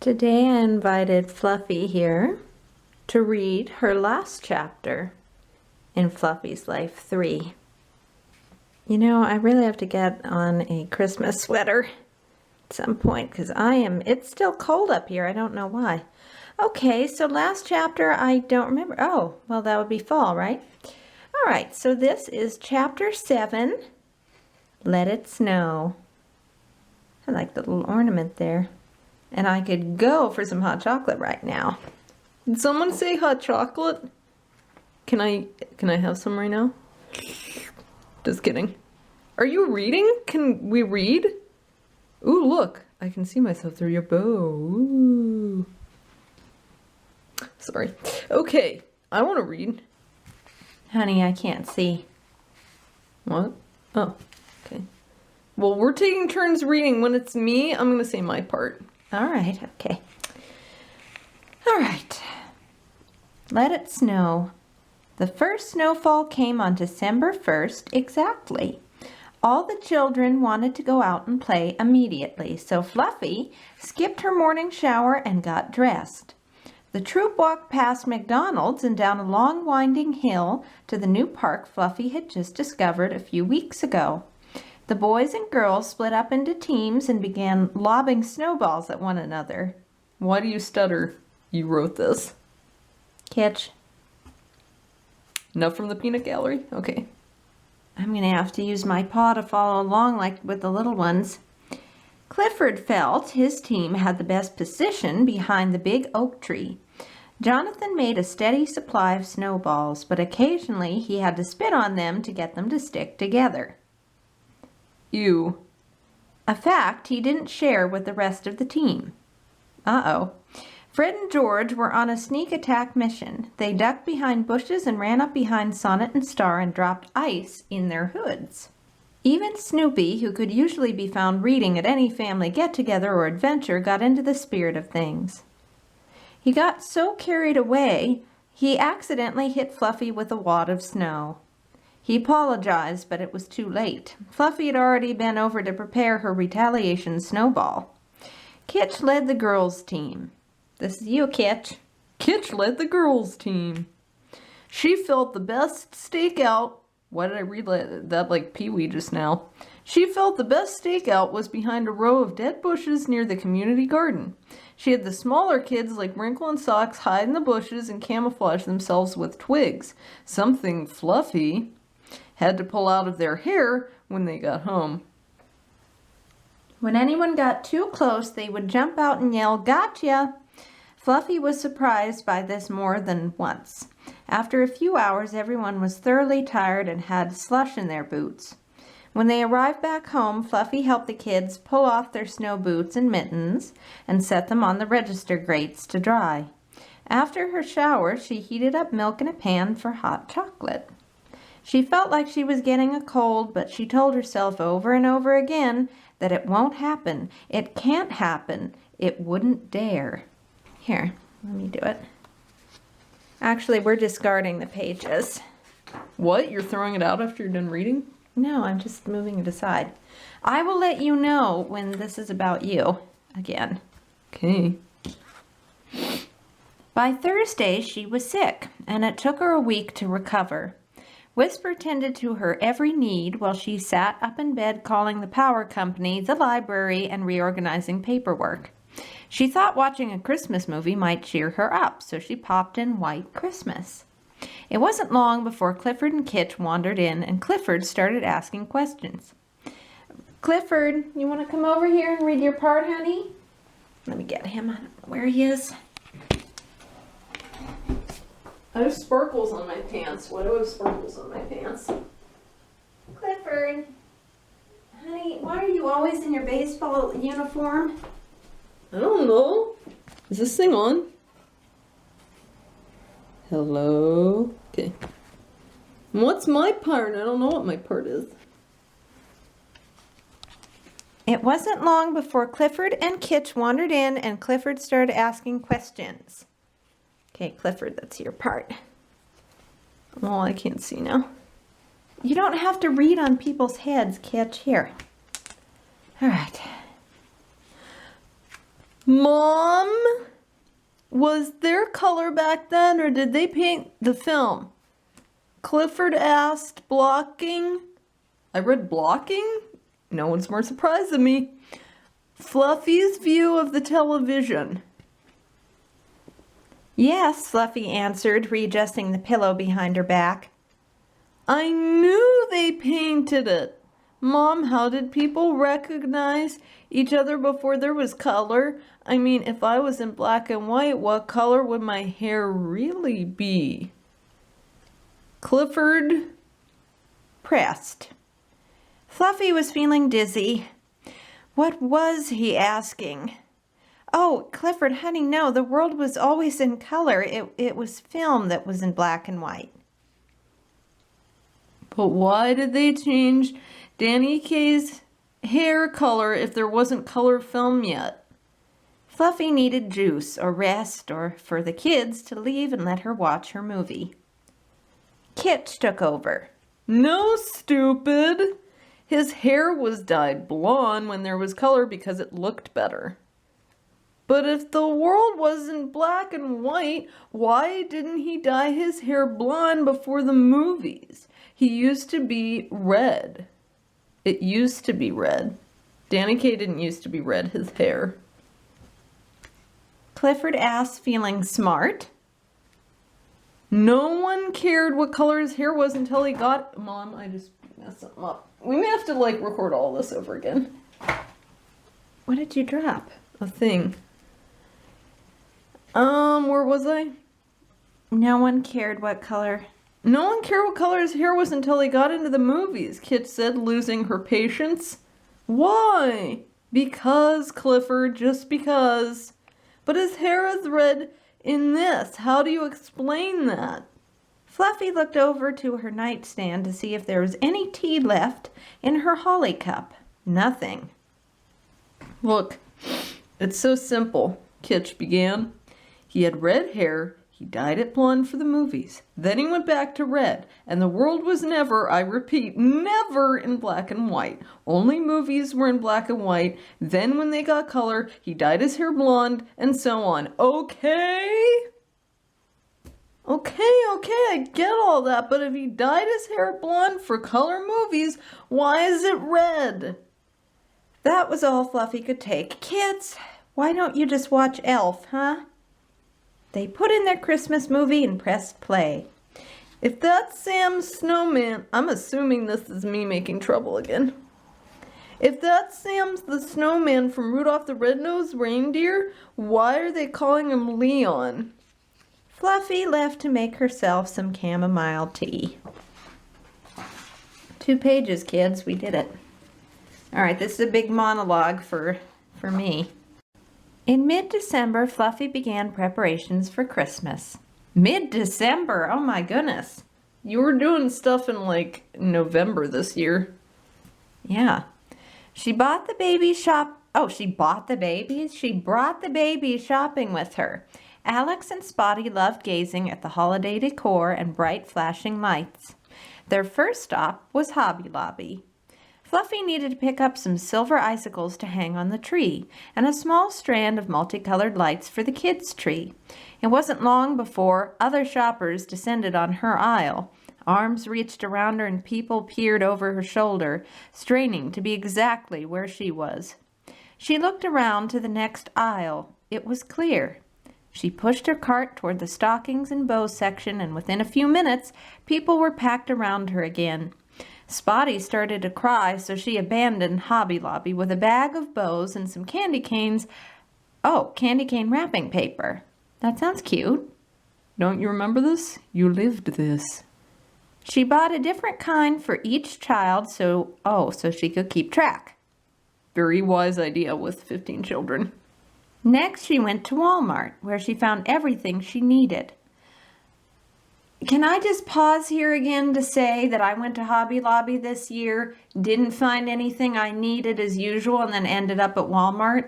Today I invited Fluffy here to read her last chapter in Fluffy's Life 3. You know, I really have to get on a Christmas sweater at some point because it's still cold up here. I don't know why. Okay, so last chapter I don't remember. Oh, well, that would be fall, right? All right, so this is chapter 7, Let It Snow. I like the little ornament there. And I could go for some hot chocolate right now. Did someone say hot chocolate? Can I have some right now? Just kidding. Are you reading? Can we read? Ooh, look. I can see myself through your bow. Ooh. Sorry. Okay, I want to read. Honey, I can't see. What? Oh, okay. Well, we're taking turns reading. When it's me, I'm going to say my part. All right, okay. All right. Let it snow. The first snowfall came on December 1st exactly. All the children wanted to go out and play immediately, so Fluffy skipped her morning shower and got dressed. The troop walked past McDonald's and down a long winding hill to the new park Fluffy had just discovered a few weeks ago. The boys and girls split up into teams and began lobbing snowballs at one another. Why do you stutter? You wrote this. Catch. Enough from the peanut gallery? Okay. I'm going to have to use my paw to follow along like with the little ones. Clifford felt his team had the best position behind the big oak tree. Jonathan made a steady supply of snowballs, but occasionally he had to spit on them to get them to stick together. Ew. A fact he didn't share with the rest of the team. Uh-oh. Fred and George were on a sneak attack mission. They ducked behind bushes and ran up behind Sonnet and Star and dropped ice in their hoods. Even Snoopy, who could usually be found reading at any family get-together or adventure, got into the spirit of things. He got so carried away, he accidentally hit Fluffy with a wad of snow. He apologized, but it was too late. Fluffy had already been over to prepare her retaliation snowball. Kitch led the girls' team. This is you, Kitch. Kitch led the girls' team. She felt the best stakeout. Why did I read that like Pee-wee just now? She felt the best stakeout was behind a row of dead bushes near the community garden. She had the smaller kids like Wrinkle and Socks hide in the bushes and camouflage themselves with twigs, something Fluffy had to pull out of their hair when they got home. When anyone got too close, they would jump out and yell, "Gotcha!" Fluffy was surprised by this more than once. After a few hours, everyone was thoroughly tired and had slush in their boots. When they arrived back home, Fluffy helped the kids pull off their snow boots and mittens and set them on the register grates to dry. After her shower, she heated up milk in a pan for hot chocolate. She felt like she was getting a cold, but she told herself over and over again that it won't happen. It can't happen. It wouldn't dare. Here, let me do it. Actually, we're discarding the pages. What? You're throwing it out after you're done reading? No, I'm just moving it aside. I will let you know when this is about you again. Okay. By Thursday, she was sick, and it took her a week to recover. Whisper tended to her every need while she sat up in bed calling the power company, the library, and reorganizing paperwork. She thought watching a Christmas movie might cheer her up, so she popped in White Christmas. It wasn't long before Clifford and Kitch wandered in, and Clifford started asking questions. Clifford, you want to come over here and read your part, honey? Let me get him. I don't know where he is. I have sparkles on my pants. Why do I have sparkles on my pants? Clifford, honey, why are you always in your baseball uniform? I don't know. Is this thing on? Hello? Okay. What's my part? I don't know what my part is. It wasn't long before Clifford and Kitch wandered in and Clifford started asking questions. Okay, Clifford, that's your part. Oh, I can't see now. You don't have to read on people's heads, Kitch. Here. All right. Mom, was there color back then, or did they paint the film? Clifford asked, blocking. I read blocking? No one's more surprised than me. Fluffy's view of the television. Yes, Fluffy answered, readjusting the pillow behind her back. I knew they painted it. Mom, how did people recognize each other before there was color? I mean, if I was in black and white, what color would my hair really be? Clifford pressed. Fluffy was feeling dizzy. What was he asking? Oh, Clifford, honey, no, the world was always in color. It was film that was in black and white. But why did they change Danny Kaye's hair color if there wasn't color film yet? Fluffy needed juice or rest or for the kids to leave and let her watch her movie. Kitch took over. No, stupid. His hair was dyed blonde when there was color because it looked better. But if the world wasn't black and white, why didn't he dye his hair blonde before the movies? He used to be red. It used to be red. Danny Kaye didn't used to be red, his hair. Clifford asked, feeling smart. No one cared what color his hair was until he got... Mom, I just messed something up. We may have to, record all this over again. What did you drop? A thing. Where was I? No one cared what color. No one cared what color his hair was until he got into the movies, Kit said, losing her patience. Why? Because, Clifford, just because. But his hair is red in this. How do you explain that? Fluffy looked over to her nightstand to see if there was any tea left in her holly cup. Nothing. Look, it's so simple, Kitch began. He had red hair. He dyed it blonde for the movies. Then he went back to red, and the world was never, I repeat, never in black and white. Only movies were in black and white. Then when they got color, he dyed his hair blonde, and so on. Okay? Okay, I get all that, but if he dyed his hair blonde for color movies, why is it red? That was all Fluffy could take. Kids, why don't you just watch Elf, huh? They put in their Christmas movie and pressed play. If that's Sam's snowman, I'm assuming this is me making trouble again. If that's Sam's the snowman from Rudolph the Red-Nosed Reindeer, why are they calling him Leon? Fluffy left to make herself some chamomile tea. 2 pages, kids. We did it. All right, this is a big monologue for me. In mid-December, Fluffy began preparations for Christmas. Mid-December? Oh my goodness. You were doing stuff in November this year. Yeah. She bought the baby she bought the babies? She brought the babies shopping with her. Alex and Spotty loved gazing at the holiday decor and bright flashing lights. Their first stop was Hobby Lobby. Fluffy needed to pick up some silver icicles to hang on the tree and a small strand of multicolored lights for the kids' tree. It wasn't long before other shoppers descended on her aisle. Arms reached around her and people peered over her shoulder, straining to be exactly where she was. She looked around to the next aisle. It was clear. She pushed her cart toward the stockings and bows section, and within a few minutes, people were packed around her again. Spotty started to cry, so she abandoned Hobby Lobby with a bag of bows and some candy canes. Oh, candy cane wrapping paper. That sounds cute. Don't you remember this? You lived this. She bought a different kind for each child so she could keep track. Very wise idea with 15 children. Next, she went to Walmart, where she found everything she needed. Can I just pause here again to say that I went to Hobby Lobby this year, didn't find anything I needed as usual, and then ended up at Walmart?